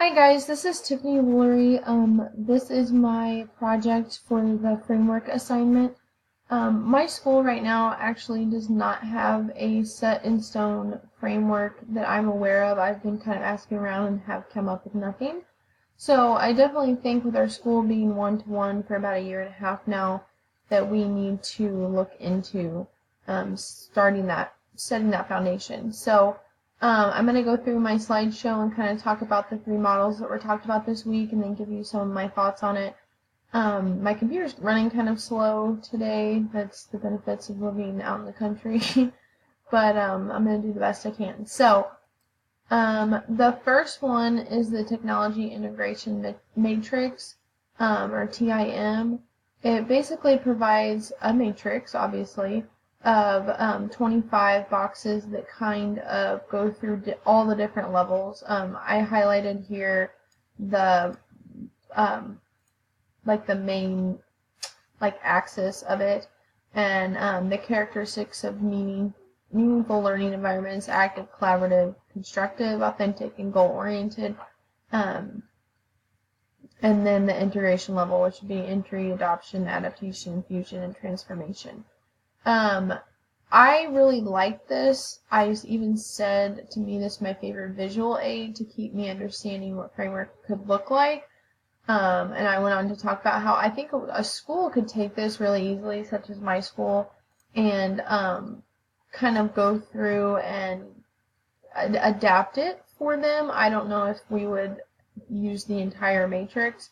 Hi guys, this is Tiffany Woolery. This is my project for the framework assignment. My school right now actually does not have a set in stone framework that I'm aware of. I've been kind of asking around and have come up with nothing. So I definitely think with our school being one-to-one for about a year and a half now, that we need to look into setting that foundation. So I'm going to go through my slideshow and kind of talk about the three models that were talked about this week and then give you some of my thoughts on it. My computer's running kind of slow today. That's the benefits of living out in the country. But I'm going to do the best I can. So the first one is the Technology Integration Matrix, or TIM. It basically provides a matrix, obviously, of 25 boxes that kind of go through all the different levels. I highlighted here the like the main axis of it, and the characteristics of meaningful learning environments: active, collaborative, constructive, authentic, and goal-oriented. Um, and then the integration level, which would be entry, adoption, adaptation, fusion, and transformation. I really like this. I even said to me this is my favorite visual aid to keep me understanding what framework could look like. And I went on to talk about how I think a school could take this really easily, such as my school, and kind of go through and adapt it for them. I don't know if we would use the entire matrix,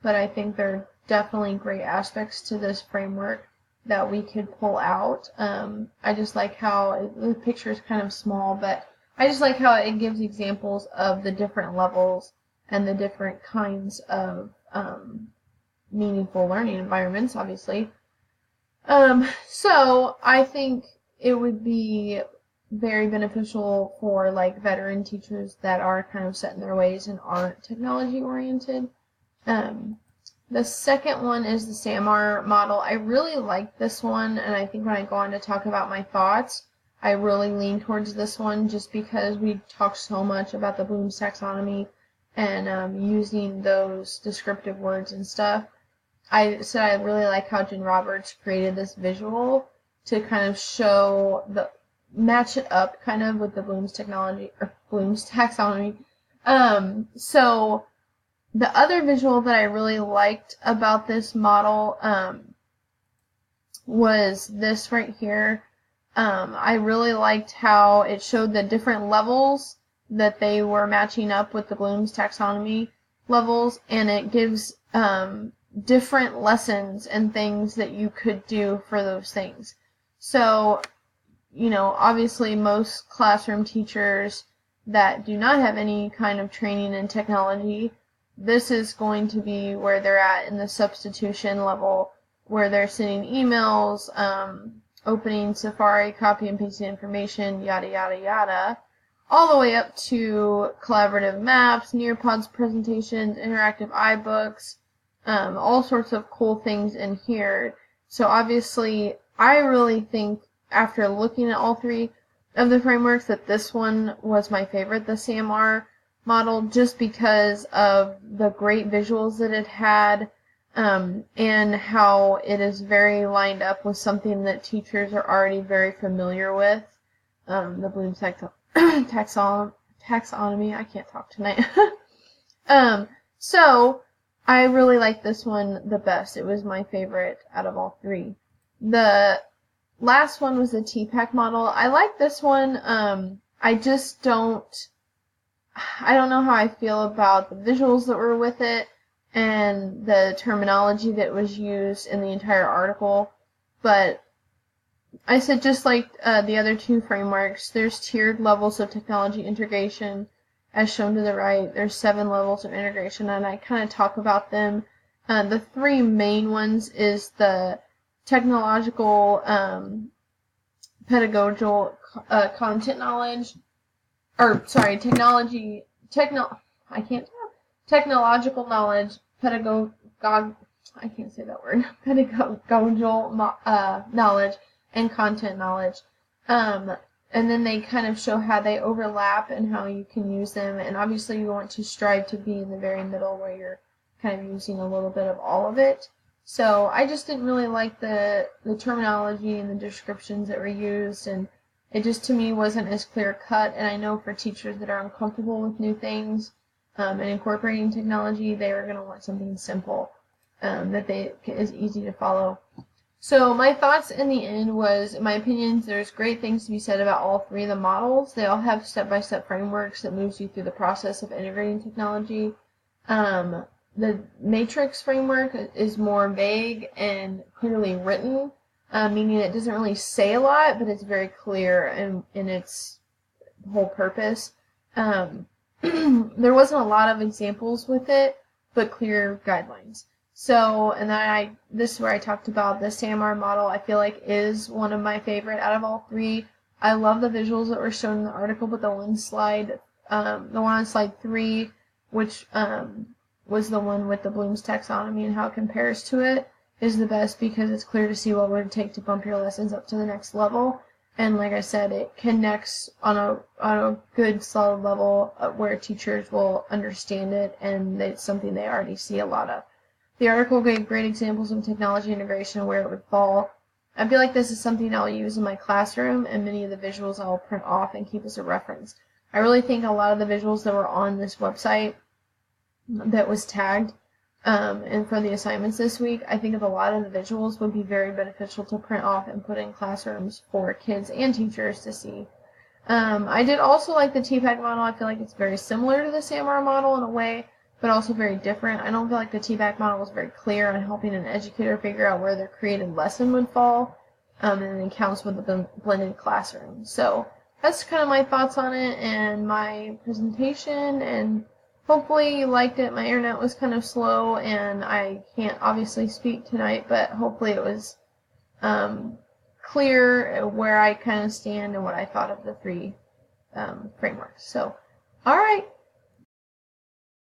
but I think there are definitely great aspects to this framework that we could pull out. I just like how the picture is kind of small, but I just like how it gives examples of the different levels and the different kinds of meaningful learning environments, obviously. So I think it would be very beneficial for veteran teachers that are kind of set in their ways and aren't technology oriented. The second one is the SAMR model. I really like this one, and I think when I go on to talk about my thoughts, I really lean towards this one just because we talk so much about the Bloom's taxonomy and using those descriptive words and stuff. I said I really like how Jen Roberts created this visual to kind of match it up kind of with the Bloom's taxonomy. So the other visual that I really liked about this model was this right here. I really liked how it showed the different levels that they were matching up with the Bloom's taxonomy levels, and it gives different lessons and things that you could do for those things. So, obviously most classroom teachers that do not have any kind of training in technology, this is going to be where they're at in the substitution level, where they're sending emails, opening Safari, copy and pasting information, yada, yada, yada, all the way up to collaborative maps, Nearpod's presentations, interactive iBooks, all sorts of cool things in here. So obviously, I really think after looking at all three of the frameworks that this one was my favorite, the SAMR model, just because of the great visuals that it had, and how it is very lined up with something that teachers are already very familiar with, the Bloom's taxonomy. I can't talk tonight. So I really like this one the best. It was my favorite out of all three. The last one was the TPACK model. I like this one. I don't know how I feel about the visuals that were with it and the terminology that was used in the entire article, but I said just like the other two frameworks, there's tiered levels of technology integration as shown to the right. There's 7 levels of integration, and I kind of talk about them. The 3 main ones is the technological, pedagogical content knowledge, technological knowledge, pedagogical knowledge, and content knowledge. and then they kind of show how they overlap and how you can use them. And obviously you want to strive to be in the very middle where you're kind of using a little bit of all of it. So I just didn't really like the terminology and the descriptions that were used, and it just to me wasn't as clear cut. And I know for teachers that are uncomfortable with new things and incorporating technology, they are going to want something simple that is easy to follow. So my thoughts in the end was, in my opinion, there's great things to be said about all three of the models. They all have step-by-step frameworks that moves you through the process of integrating technology. The Matrix framework is more vague and clearly written, meaning it doesn't really say a lot, but it's very clear in its whole purpose. There wasn't a lot of examples with it, but clear guidelines. So, and then this is where I talked about the SAMR model. I feel like is one of my favorite out of all three. I love the visuals that were shown in the article, but the one on slide 3, which was the one with the Bloom's taxonomy and how it compares to it, is the best because it's clear to see what it would take to bump your lessons up to the next level. And like I said, it connects on a good solid level where teachers will understand it, and it's something they already see a lot of. The article gave great examples of technology integration and where it would fall. I feel like this is something I'll use in my classroom, and many of the visuals I'll print off and keep as a reference. I really think a lot of the visuals that were on this website that was tagged and for the assignments this week, I think a lot of the visuals would be very beneficial to print off and put in classrooms for kids and teachers to see. I did also like the TPACK model. I feel like it's very similar to the SAMR model in a way, but also very different. I don't feel like the TPACK model was very clear on helping an educator figure out where their created lesson would fall, and it counts with the blended classroom. So that's kind of my thoughts on it and my presentation, and hopefully you liked it. My internet was kind of slow, and I can't obviously speak tonight, but hopefully it was clear where I kind of stand and what I thought of the three frameworks. So, all right.